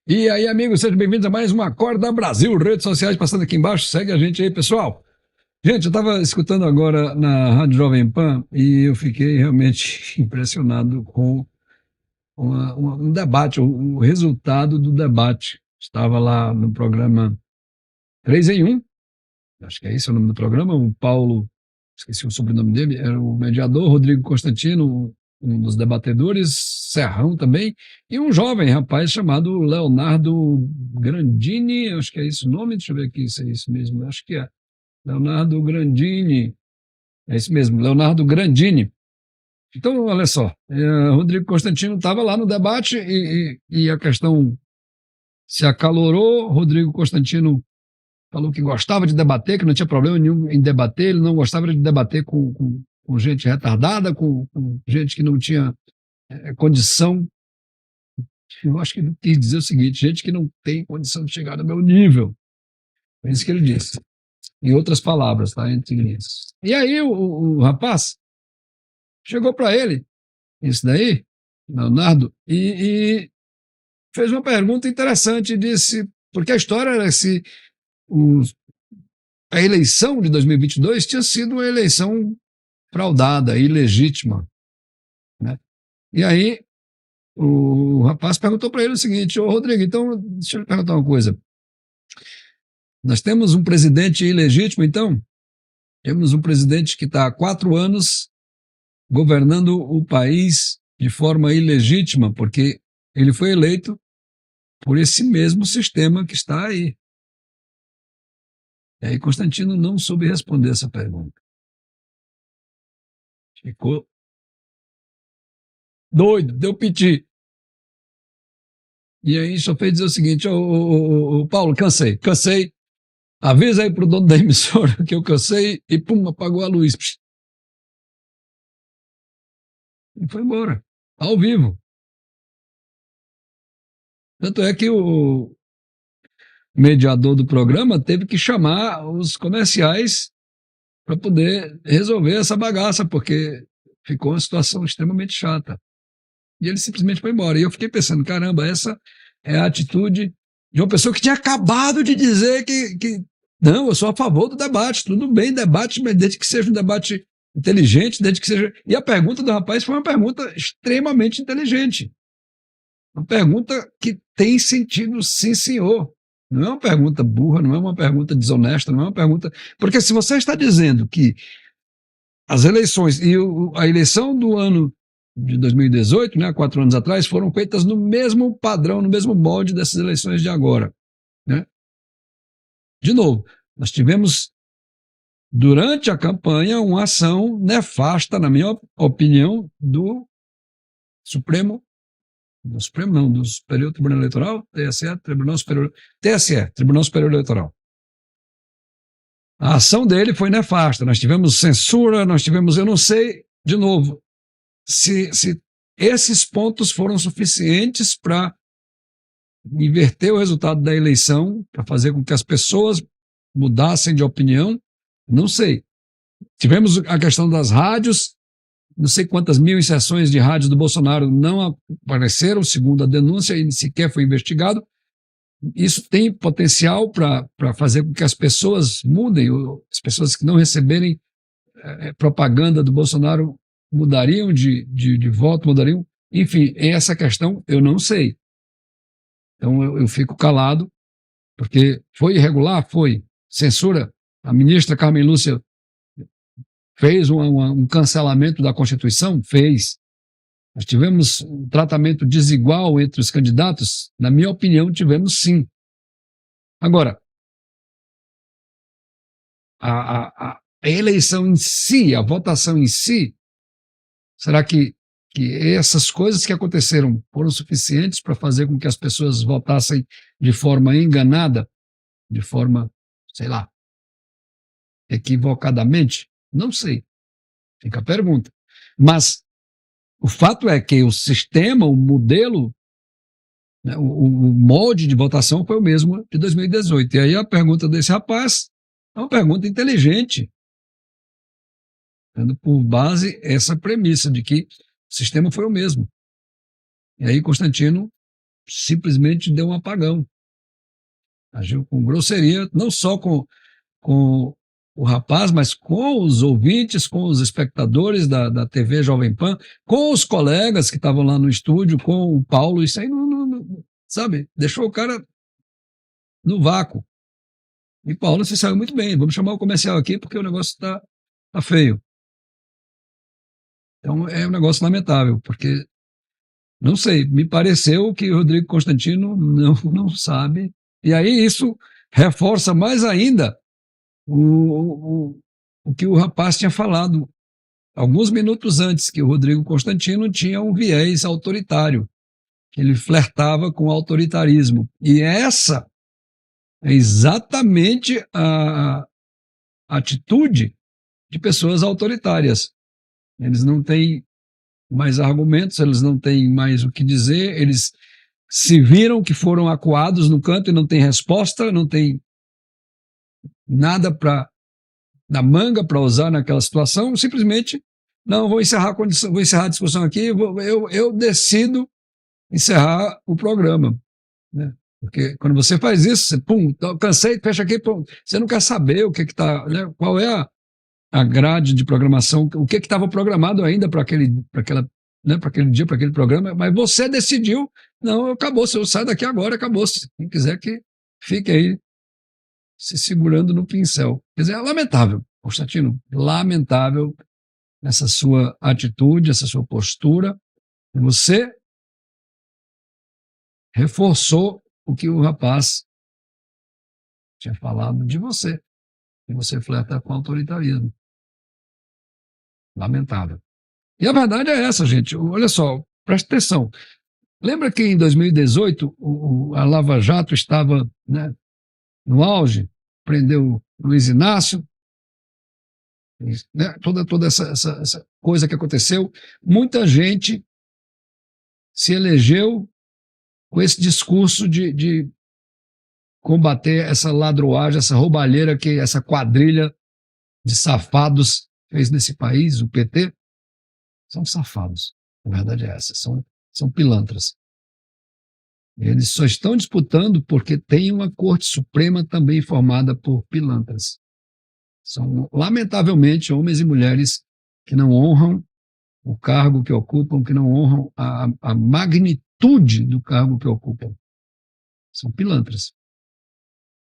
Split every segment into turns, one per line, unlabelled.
E aí, amigos, sejam bem-vindos a mais uma Acorda Brasil, redes sociais passando aqui embaixo. Segue a gente aí, pessoal. Gente, eu estava escutando agora na Rádio Jovem Pan e eu fiquei realmente impressionado com um debate, o resultado do debate. Estava lá no programa 3 em 1, acho que é esse o nome do programa, o Paulo, esqueci o sobrenome dele, era o mediador, Rodrigo Constantino, um dos debatedores, Serrão também, e um jovem rapaz chamado Leonardo Grandini, acho que é esse o nome, deixa eu ver aqui se é isso mesmo, acho que é, Leonardo Grandini, é isso mesmo, Leonardo Grandini. Então, olha só, Rodrigo Constantino estava lá no debate e a questão se acalorou, Rodrigo Constantino falou que gostava de debater, que não tinha problema nenhum em debater, ele não gostava de debater com gente retardada, com gente que não tinha condição. Eu acho que ele quis dizer o seguinte: gente que não tem condição de chegar no meu nível. É isso que ele disse. Em outras palavras, tá? Entre linhas. E aí o rapaz chegou para ele, isso daí, Leonardo, e fez uma pergunta interessante, disse, porque a história era se os, a eleição de 2022 tinha sido uma eleição fraudada, ilegítima, né? E aí o rapaz perguntou para ele o seguinte: ô Rodrigo, então deixa eu lhe perguntar uma coisa. Nós temos um presidente ilegítimo, então? Temos um presidente que está há 4 anos governando o país de forma ilegítima, porque ele foi eleito por esse mesmo sistema que está aí. E aí Constantino não soube responder essa pergunta. Ficou doido, deu piti. E aí só fez dizer o seguinte: ô Paulo, cansei. Avisa aí pro dono da emissora que eu cansei e pum, apagou a luz. E foi embora, ao vivo. Tanto é que o mediador do programa teve que chamar os comerciais para poder resolver essa bagaça, porque ficou uma situação extremamente chata. E ele simplesmente foi embora. E eu fiquei pensando, caramba, essa é a atitude de uma pessoa que tinha acabado de dizer que não, eu sou a favor do debate, tudo bem, debate, mas desde que seja um debate inteligente, desde que seja... E a pergunta do rapaz foi uma pergunta extremamente inteligente. Uma pergunta que tem sentido, sim, senhor. Não é uma pergunta burra, não é uma pergunta desonesta, não é uma pergunta... Porque se você está dizendo que as eleições, e a eleição do ano de 2018, né, 4 anos atrás, foram feitas no mesmo padrão, no mesmo molde dessas eleições de agora. Né? De novo, nós tivemos, durante a campanha, uma ação nefasta, na minha opinião, do Supremo não, do Superior Tribunal Eleitoral, TSE, Tribunal Superior Eleitoral. A ação dele foi nefasta, nós tivemos censura, nós tivemos, eu não sei, de novo, se esses pontos foram suficientes para inverter o resultado da eleição, para fazer com que as pessoas mudassem de opinião, não sei. Tivemos a questão das rádios, não sei quantas mil inserções de rádios do Bolsonaro não apareceram, segundo a denúncia, e sequer foi investigado. Isso tem potencial para fazer com que as pessoas mudem, as pessoas que não receberem propaganda do Bolsonaro mudariam de voto, mudariam. Enfim, essa questão eu não sei. Então eu fico calado, porque foi irregular? Foi. Censura? A ministra Carmen Lúcia fez um cancelamento da Constituição? Fez. Nós tivemos um tratamento desigual entre os candidatos? Na minha opinião, tivemos sim. Agora, a eleição em si, a votação em si, será que essas coisas que aconteceram foram suficientes para fazer com que as pessoas votassem de forma enganada, de forma, sei lá, equivocadamente? Não sei. Fica a pergunta. Mas o fato é que o sistema, o modelo, né, o molde de votação foi o mesmo de 2018. E aí a pergunta desse rapaz é uma pergunta inteligente, tendo por base essa premissa de que o sistema foi o mesmo. E aí Constantino simplesmente deu um apagão. Agiu com grosseria, não só com o rapaz, mas com os ouvintes, com os espectadores da TV Jovem Pan, com os colegas que estavam lá no estúdio, com o Paulo. Isso aí, sabe, deixou o cara no vácuo. E Paulo se saiu muito bem. Vamos chamar o comercial aqui porque o negócio está feio. Então é um negócio lamentável, porque, não sei, me pareceu que o Rodrigo Constantino não sabe. E aí isso reforça mais ainda o que o rapaz tinha falado alguns minutos antes, que o Rodrigo Constantino tinha um viés autoritário, que ele flertava com o autoritarismo. E essa é exatamente a atitude de pessoas autoritárias. Eles não têm mais argumentos, eles não têm mais o que dizer, eles se viram que foram acuados no canto e não tem resposta, não tem nada na manga para usar naquela situação, simplesmente, não, vou encerrar a discussão aqui, eu decido encerrar o programa. Né? Porque quando você faz isso, você, pum, cansei, fecha aqui, pum, você não quer saber o que está, né, qual é a grade de programação, o que estava programado ainda para aquele dia, para aquele programa, mas você decidiu, não, acabou, se eu saio daqui agora, acabou. Quem quiser que fique aí se segurando no pincel. Quer dizer, é lamentável, Constantino, lamentável essa sua atitude, essa sua postura. Você reforçou o que o rapaz tinha falado de você, que você flerta com autoritarismo. Lamentável. E a verdade é essa, gente. Olha só, preste atenção. Lembra que em 2018 a Lava Jato estava, né, no auge, prendeu Luiz Inácio, né, toda essa coisa que aconteceu. Muita gente se elegeu com esse discurso de combater essa ladroagem, essa roubalheira que essa quadrilha de safados fez nesse país, o PT. São safados, a verdade é essa, são pilantras. Eles só estão disputando porque tem uma Corte Suprema também formada por pilantras. São, lamentavelmente, homens e mulheres que não honram o cargo que ocupam, que não honram a magnitude do cargo que ocupam. São pilantras.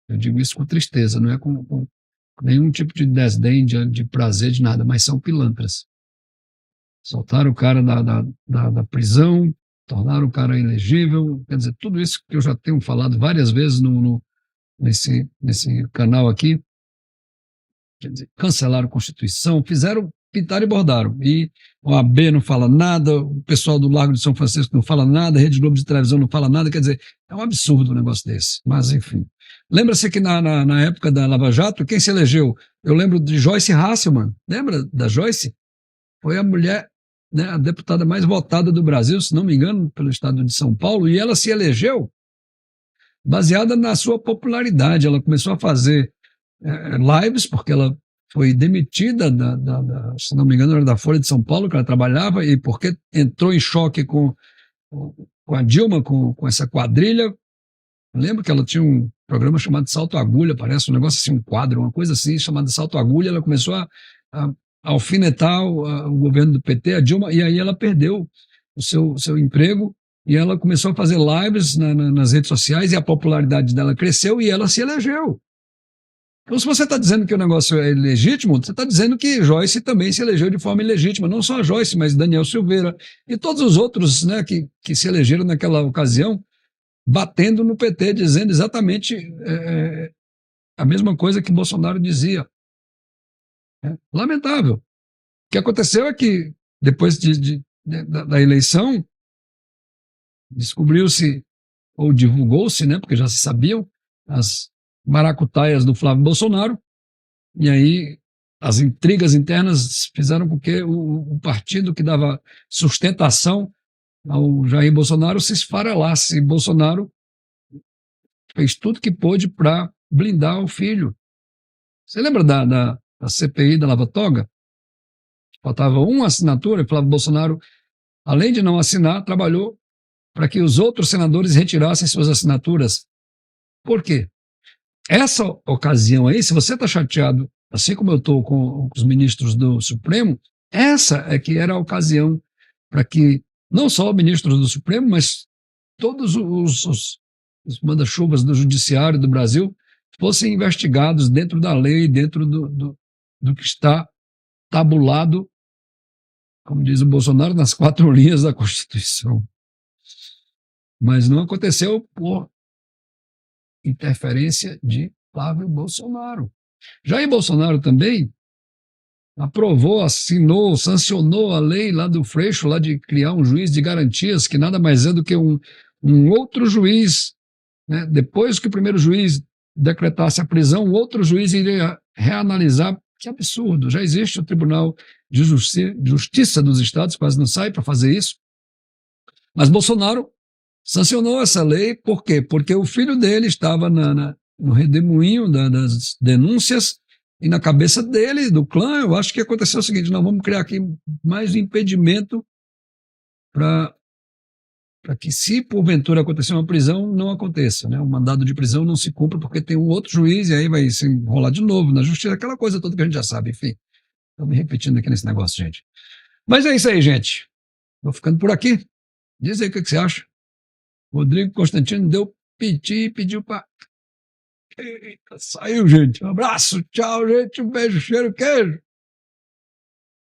Eu digo isso com tristeza, não é com nenhum tipo de desdém, de prazer, de nada, mas são pilantras. Soltaram o cara da prisão, tornaram o cara inelegível, quer dizer, tudo isso que eu já tenho falado várias vezes nesse canal aqui, quer dizer, cancelaram a Constituição, pintaram e bordaram, e o AB não fala nada, o pessoal do Largo de São Francisco não fala nada, a Rede Globo de televisão não fala nada, quer dizer, é um absurdo um negócio desse, mas enfim. Lembra-se que na época da Lava Jato, quem se elegeu? Eu lembro de Joyce Hasselmann, lembra da Joyce? Foi a mulher, né, a deputada mais votada do Brasil, se não me engano, pelo estado de São Paulo, e ela se elegeu baseada na sua popularidade. Ela começou a fazer lives, porque ela foi demitida, se não me engano, era da Folha de São Paulo, que ela trabalhava, e porque entrou em choque com a Dilma, com essa quadrilha. Lembro que ela tinha um programa chamado Salto Agulha, parece um negócio assim, um quadro, uma coisa assim, chamada Salto Agulha. Ela começou a alfinetar o governo do PT, a Dilma, e aí ela perdeu o seu emprego e ela começou a fazer lives nas redes sociais e a popularidade dela cresceu e ela se elegeu. Então, se você está dizendo que o negócio é ilegítimo, você está dizendo que Joyce também se elegeu de forma ilegítima. Não só a Joyce, mas Daniel Silveira e todos os outros, né, que se elegeram naquela ocasião, batendo no PT, dizendo exatamente a mesma coisa que Bolsonaro dizia. Lamentável. O que aconteceu é que, depois da eleição, descobriu-se, ou divulgou-se, né, porque já se sabiam, as maracutaias do Flávio Bolsonaro, e aí as intrigas internas fizeram com que o partido que dava sustentação ao Jair Bolsonaro se esfarelasse. E Bolsonaro fez tudo que pôde para blindar o filho. Você lembra da CPI da Lava Toga? Faltava uma assinatura e Flávio Bolsonaro, além de não assinar, trabalhou para que os outros senadores retirassem suas assinaturas. Por quê? Essa ocasião aí, se você está chateado, assim como eu estou com os ministros do Supremo, essa é que era a ocasião para que não só o ministro do Supremo, mas todos os manda-chuvas do judiciário do Brasil fossem investigados dentro da lei, dentro do que está tabulado, como diz o Bolsonaro, nas 4 linhas da Constituição. Mas não aconteceu por interferência de Flávio Bolsonaro. Jair Bolsonaro também aprovou, assinou, sancionou a lei lá do Freixo, lá de criar um juiz de garantias, que nada mais é do que um outro juiz, né? Depois que o primeiro juiz decretasse a prisão, o outro juiz iria reanalisar. Que absurdo, já existe o Tribunal de Justiça dos Estados, quase não sai para fazer isso, mas Bolsonaro sancionou essa lei. Por quê? Porque o filho dele estava no redemoinho das denúncias, e na cabeça dele, do clã, eu acho que aconteceu o seguinte: nós vamos criar aqui mais um impedimento para que, se porventura acontecer uma prisão, não aconteça, né? O mandado de prisão não se cumpra porque tem um outro juiz, e aí vai se enrolar de novo na justiça, aquela coisa toda que a gente já sabe. Enfim, estou me repetindo aqui nesse negócio, gente. Mas é isso aí, gente. Vou ficando por aqui. Diz aí o que você acha. Rodrigo Constantino deu piti, pediu para... Eita, saiu, gente. Um abraço, tchau, gente. Um beijo, cheiro, queijo.